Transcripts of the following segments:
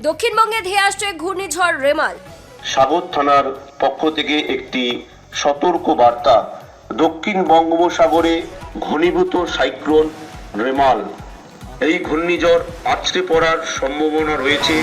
দক্ষিণবঙ্গে ধেয়ে আসছে ঘূর্ণিঝড় রেমাল। সাগর থানার পক্ষ থেকে একটি সতর্ক বার্তা। দক্ষিণ বঙ্গোপসাগরে ঘনীভূত সাইক্লোন রেমাল, এই ঘূর্ণিঝড় আছড়ে পড়ার সম্ভাবনা রয়েছে।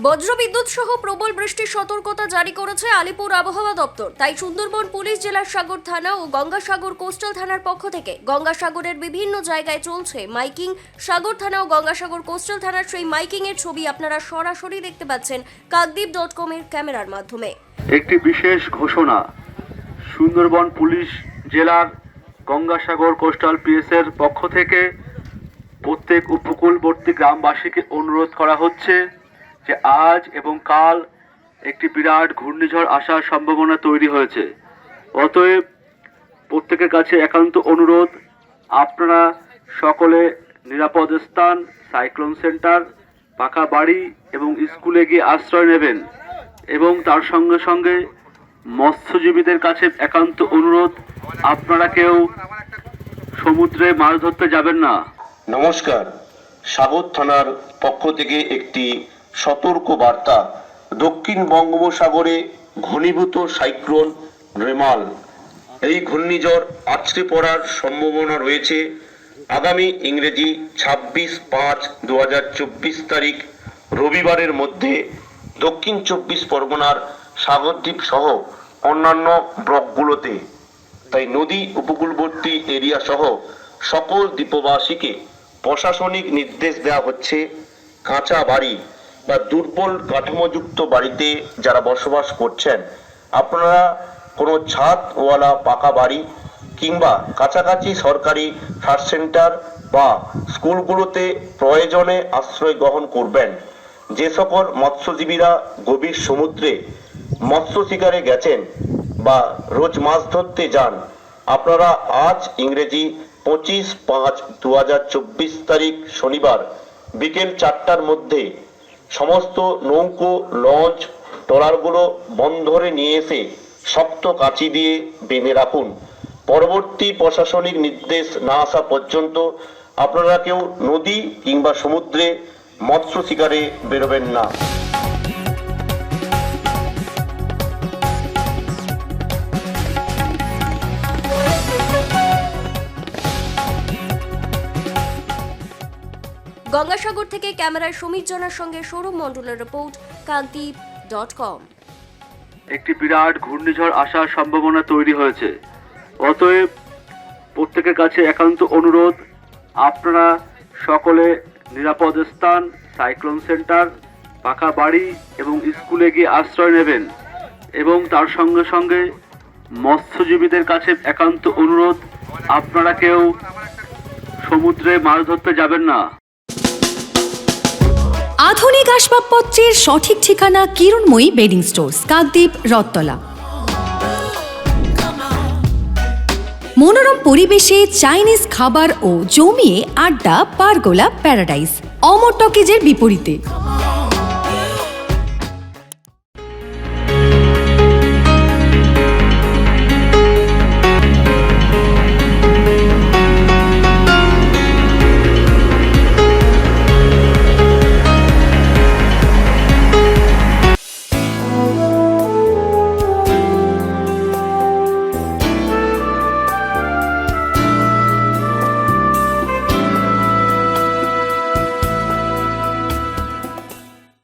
বজ্রবিদ্যুৎ সহ প্রবল বৃষ্টির সতর্কতা জারি করেছে আলিপুর আবহাওয়া দপ্তর। তাই সুন্দরবন পুলিশ জেলার সাগর থানা ও গঙ্গাসাগর কোস্টাল থানার পক্ষ থেকে গঙ্গাসাগরের বিভিন্ন জায়গায় চলছে মাইকিং। সাগর থানা ও গঙ্গাসাগর কোস্টাল থানার সেই মাইকিং এর ছবি আপনারা সরাসরি দেখতে পাচ্ছেন কাকদ্বীপ.com এর ক্যামেরার মাধ্যমে। একটি বিশেষ ঘোষণা, সুন্দরবন পুলিশ জেলার গঙ্গাসাগর কোস্টাল পিএস এর পক্ষ থেকে প্রত্যেক উপকূলবর্তী গ্রামবাসীকে অনুরোধ করা হচ্ছে যে আজ এবং কাল একটি বিরাট ঘূর্ণিঝড় আসার সম্ভাবনা তৈরি হয়েছে। অতএব প্রত্যেকের কাছে একান্ত অনুরোধ, আপনারা সকলে নিরাপদ স্থান, সাইক্লোন সেন্টার, পাকা বাড়ি এবং স্কুলে গিয়ে আশ্রয় নেবেন। এবং তার সঙ্গে সঙ্গে মৎস্যজীবীদের কাছে একান্ত অনুরোধ, আপনারা কেউ সমুদ্রে মাছ ধরতে যাবেন না। নমস্কার, সাগর থানার পক্ষ থেকে একটি সতর্ক বার্তা। দক্ষিণ বঙ্গোপসাগরে ঘনীভূত সাইক্লোন রেমাল, এই ঘূর্ণিঝড় আছড়ে পড়ার সম্ভাবনা রয়েছে আগামী ইংরেজি 26/5/2024 তারিখ রবিবারের মধ্যে দক্ষিণ 24 পরগনার সাগরদ্বীপ সহ অন্যান্য ব্লকগুলোতে। তাই নদী উপকূলবর্তী এরিয়া সহ সকল দ্বীপবাসীকে প্রশাসনিক নির্দেশ দেওয়া হচ্ছে, কাঁচা বাড়ি বা দুর্বল কাঠামোযুক্ত বাড়িতে যারা বসবাস করছেন, আপনারা কোনো ছাদওয়ালা পাকা বাড়ি কিংবা কাছাকাছি সরকারি সার্চ সেন্টার বা স্কুলগুলোতে প্রয়োজনে আশ্রয় গ্রহণ করবেন। যে সকল মৎস্যজীবীরা গভীর সমুদ্রে মৎস্য শিকারে গেছেন বা রোজ মাছ ধরতে যান, আপনারা আজ ইংরেজি 25/5/2024 তারিখ শনিবার বিকেল 4টার মধ্যে সমস্ত নৌকো, লঞ্চ, ট্রলারগুলো বন্দরে নিয়ে এসে শক্ত কাঁচি দিয়ে বেঁধে রাখুন। পরবর্তী প্রশাসনিক নির্দেশ না আসা পর্যন্ত আপনারা কেউ নদী কিংবা সমুদ্রে মৎস্য শিকারে বেরোবেন না। গঙ্গাসাগর থেকে ক্যামেরায় সমীর জনার সঙ্গে সৌরভ মণ্ডলের রিপোর্ট, কাকদ্বীপ.com। একটি বিরাট ঘূর্ণিঝড় আসার সম্ভাবনা তৈরি হয়েছে। অতএব প্রত্যেকের কাছে একান্ত অনুরোধ, আপনারা সকলে নিরাপদ স্থান, সাইক্লোন সেন্টার, পাকা বাড়ি এবং স্কুলে গিয়ে আশ্রয় নেবেন। এবং তার সঙ্গে সঙ্গে মৎস্যজীবীদের কাছে একান্ত অনুরোধ, আপনারা কেউ সমুদ্রে মাছ ধরতে যাবেন না। আধুনিক আসবাবপত্রের সঠিক ঠিকানা কিরণময়ী বেডিং স্টোর্স, কাকদ্বীপ, রথতলা। মনোরম পরিবেশে চাইনিজ খাবার ও জমিয়ে আড্ডা, পারগোলা প্যারাডাইস, অমর টকিজের বিপরীতে।